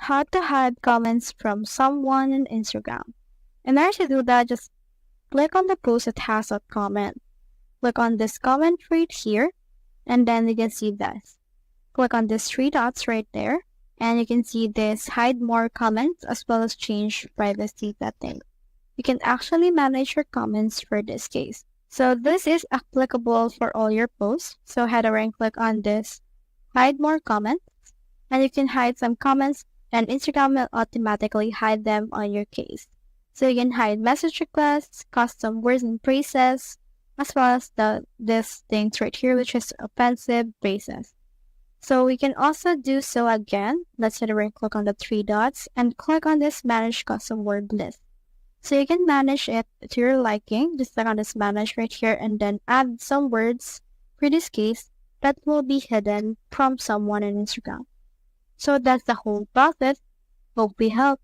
how to hide comments from someone on Instagram. In order to do that, just click on the post that has a comment. Click on this comment right here, and then you can see this. Click on these three dots right there, and you can see this hide more comments as well as change privacy setting. You can actually manage your comments for this case. So this is applicable for all your posts. So head over and click on this hide more comments, and you can hide some comments and Instagram will automatically hide them on your case. So you can hide message requests, custom words and phrases, as well as this things right here, which is offensive phrases. So we can also do so again. Let's head over and click on the three dots and click on this manage custom word list. So you can manage it to your liking. Just click on this manage right here and then add some words for this case that will be hidden from someone on Instagram. So that's the whole process. Hope we helped.